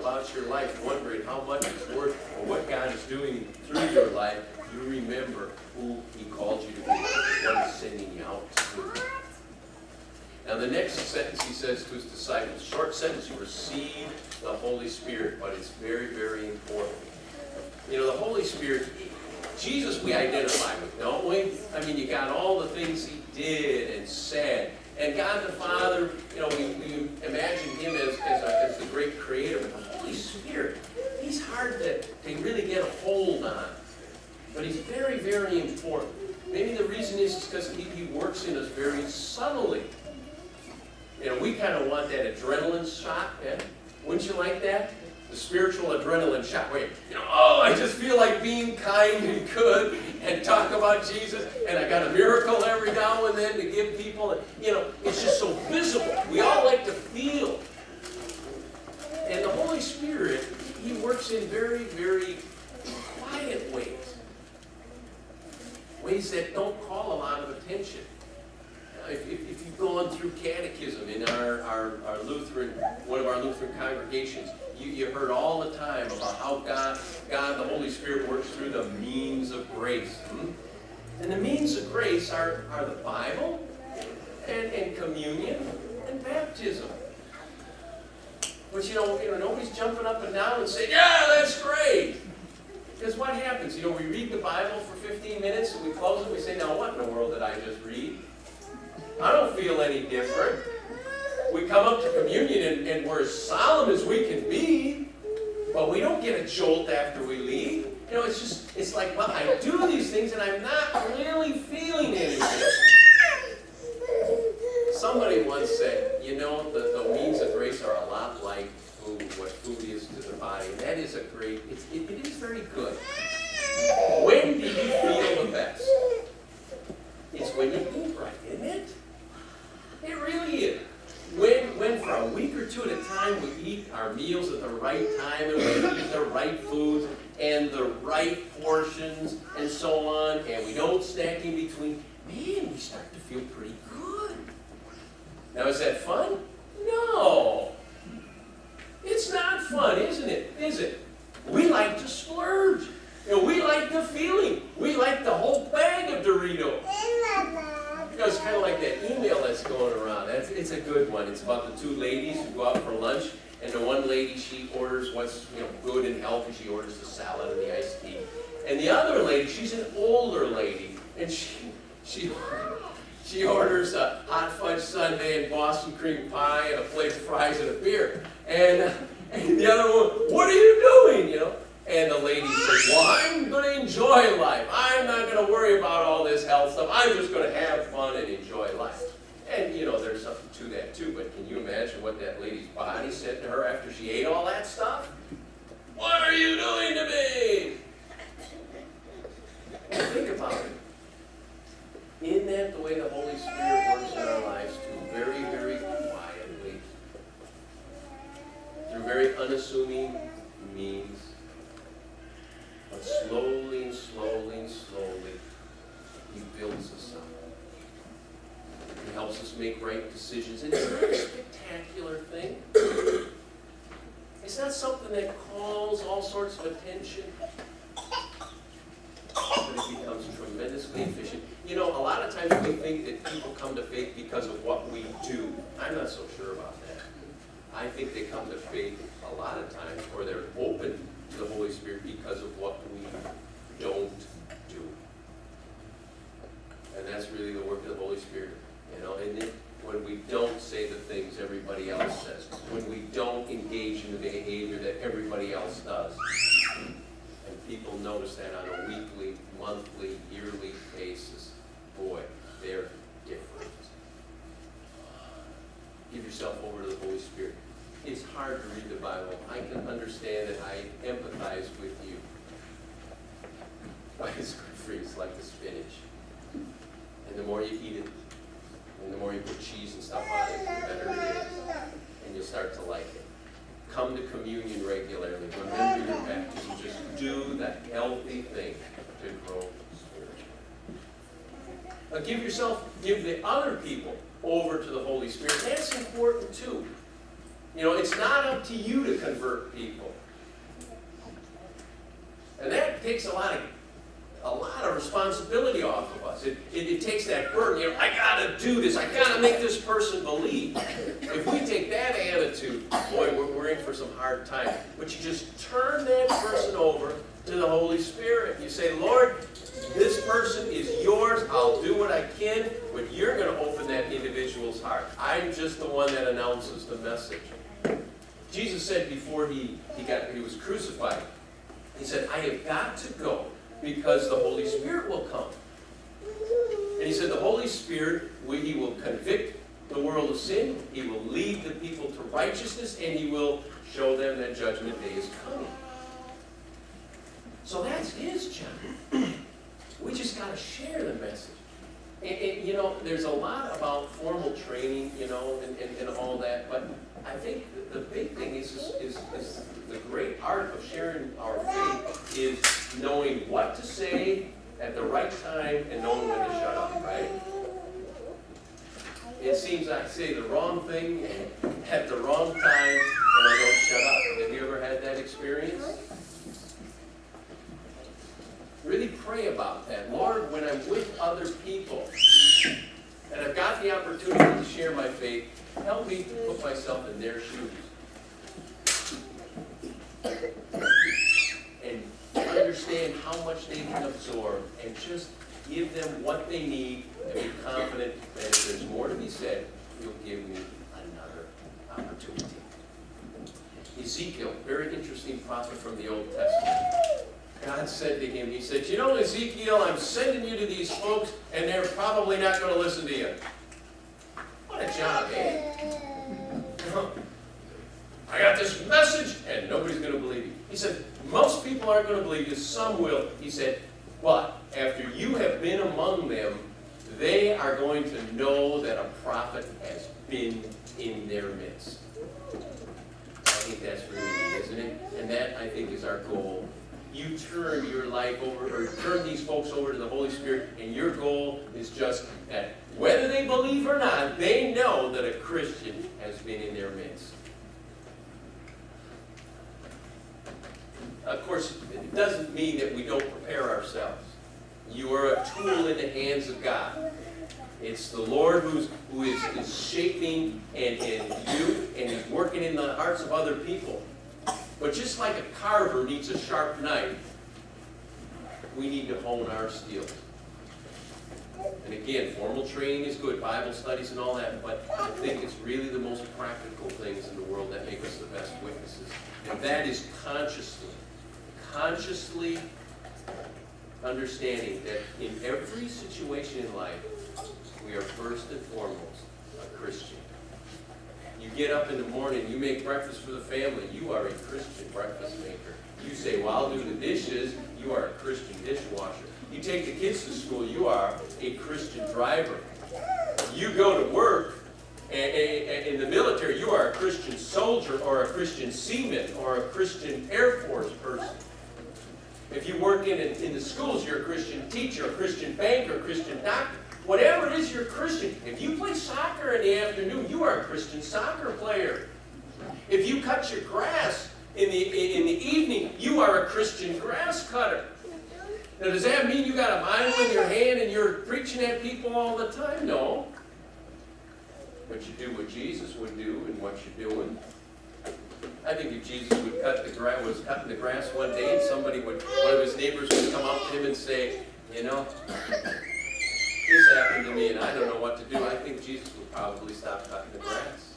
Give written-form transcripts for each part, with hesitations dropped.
about your life wondering how much it's worth or what God is doing through your life, you remember who He called you to be, what He's sending you out to do. Now the next sentence He says to His disciples, short sentence, you receive the Holy Spirit, but it's very, very important. You know, the Holy Spirit, Jesus we identify with, don't we? I mean, you got all the things He did and said. And God the Father, you know, we imagine Him as the great creator, but the Holy Spirit, He's hard to really get a hold on. But He's very, very important. Maybe the reason is because He works in us very subtly. You know, we kind of want that adrenaline shot, yeah? Wouldn't you like that? The spiritual adrenaline shot where, you know, oh, I just feel like being kind and good and talk about Jesus, and I got a miracle every now and then to give people. You know, it's just so visible. We all like to feel. And the Holy Spirit, He works in very, very quiet ways. Ways that don't call a lot of attention. If you've gone through catechism in our Lutheran, one of our Lutheran congregations, you heard all the time about how God, the Holy Spirit, works through the means of grace. And the means of grace are the Bible and communion and baptism. But you know, nobody's jumping up and down and saying, yeah, that's great. Because what happens? You know, we read the Bible for 15 minutes and we close it and we say, now what in the world did I just read? I don't feel any different. We come up to communion and we're as solemn as we can be, but we don't get a jolt after we leave. You know, it's like, well, I do these things and I'm not really feeling anything. Somebody once said, you know, the means of grace are a lot like food, what food is to the body. And that is a great, it is very good. When do you feel the best? It's when you eat right, isn't it? It really is. When for a week or two at a time we eat our meals at the right time and we eat the right foods and the right portions and so on, and we don't snack in between, man, we start to feel pretty good. Now, is that fun? No. It's not fun, isn't it? Is it? We like to splurge. You know, we like the feeling. We like the whole bag of Doritos. You know, it's kind of like that email that's going around. It's a good one. It's about the two ladies who go out for lunch, and the one lady, she orders what's good and healthy. She orders the salad and the iced tea. And the other lady, she's an older lady, and she orders a hot fudge sundae and Boston cream pie and a plate of fries and a beer. And the other one, what are you doing? You know. And the lady says, well, I'm going to enjoy life. I'm not going to worry about all this health stuff. I'm just going to have fun and enjoy life. And, you know, there's something to that, too. But can you imagine what that lady's body said to her after she ate all that stuff? What are you doing to me? Well, think about it. Isn't that the way the Holy Spirit works in our lives, too? Very, very quietly. Through very unassuming means. But slowly and slowly and slowly, He builds us up. He helps us make right decisions. And it's not a spectacular thing. It's not something that calls all sorts of attention. But it becomes tremendously efficient. You know, a lot of times we think that people come to faith because of what we do. I'm not so sure about that. I think they come to faith a lot of times, or they're open to the Holy Spirit because of what we don't do. And that's really the work of the Holy Spirit. You know, and when we don't say the things everybody else says, when we don't engage in the behavior that everybody else does, and people notice that on a weekly, monthly, yearly basis, boy, they're different. Give yourself over to the Holy Spirit. It's hard to read the Bible. I can understand it. I empathize with you. But it's good for you. It's like the spinach. And the more you eat it, and the more you put cheese and stuff on it, the better it is. And you'll start to like it. Come to communion regularly. Remember your baptism. Just do the healthy thing to grow spiritually. Give the other people over to the Holy Spirit. That's important too. It's not up to you to convert people. And that takes a lot of responsibility off of us. It takes that burden. I gotta do this. I gotta make this person believe. If we take that attitude, boy, we're in for some hard time. But you just turn that person over to the Holy Spirit. You say, Lord, this person is yours. I'll do what I can, but you're going to open that individual's heart. I'm just the one that announces the message. Jesus said before he was crucified, he said, I have got to go because the Holy Spirit will come. And he said the Holy Spirit, he will convict the world of sin, he will lead the people to righteousness, and he will show them that judgment day is coming. So that's his job. We just got to share the message. And there's a lot about formal training, and all that, but I think the big thing is the great art of sharing our faith is knowing what to say at the right time and knowing when to shut up, right? It seems I say the wrong thing at the wrong time and I don't shut up. Have you ever had that experience? Really pray about that. Lord, when I'm with other people and I've got the opportunity to share my faith, help me to put myself in their shoes. And understand how much they can absorb and just give them what they need and be confident that if there's more to be said, you'll give me another opportunity. Ezekiel, very interesting prophet from the Old Testament. God said to him, he said, Ezekiel, I'm sending you to these folks, and they're probably not going to listen to you. What a job, eh? I got this message, and nobody's going to believe you. He said, most people aren't going to believe you, some will. He said, but after you have been among them, they are going to know that a prophet has been in their midst. I think that's really neat, isn't it? And that, I think, is our goal. You turn your life over, or turn these folks over to the Holy Spirit, and your goal is just that whether they believe or not, they know that a Christian has been in their midst. Of course, it doesn't mean that we don't prepare ourselves. You are a tool in the hands of God. It's the Lord who is shaping and you, and is working in the hearts of other people. But just like a carver needs a sharp knife, we need to hone our skills. And again, formal training is good, Bible studies and all that, but I think it's really the most practical things in the world that make us the best witnesses. And that is consciously understanding that in every situation in life, we are first and foremost a Christian. You get up in the morning, you make breakfast for the family, you are a Christian breakfast maker. You say, well, I'll do the dishes, you are a Christian dishwasher. You take the kids to school, you are a Christian driver. You go to work, and in the military, you are a Christian soldier or a Christian seaman or a Christian Air Force person. If you work in the schools, you're a Christian teacher, a Christian banker, a Christian doctor. Whatever it is, you're a Christian. If you play soccer in the afternoon, you are a Christian soccer player. If you cut your grass in the evening, you are a Christian grass cutter. Now, does that mean you got a Bible in your hand and you're preaching at people all the time? No. But you do what Jesus would do and what you're doing. I think if Jesus was cutting the grass one day and one of his neighbors would come up to him and say, this happened to me and I don't know what to do, I think Jesus would probably stop cutting the grass.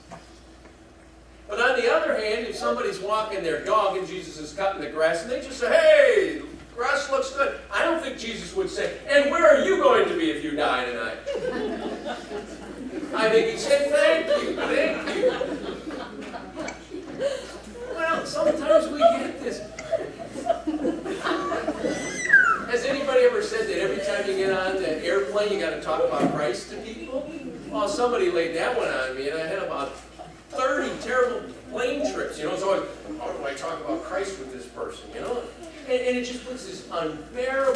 But on the other hand, if somebody's walking their dog and Jesus is cutting the grass and they just say, hey, grass looks good, I don't think Jesus would say, and where are you going to be if you die tonight? I think he'd say, thank you. Well, sometimes we get this. Has anybody ever said that every time you get on the airplane, you got to talk about Christ to people? Well, somebody laid that one on me, and I had about 30 terrible plane trips. It's always, how do I talk about Christ with this person? And it just puts this unbearable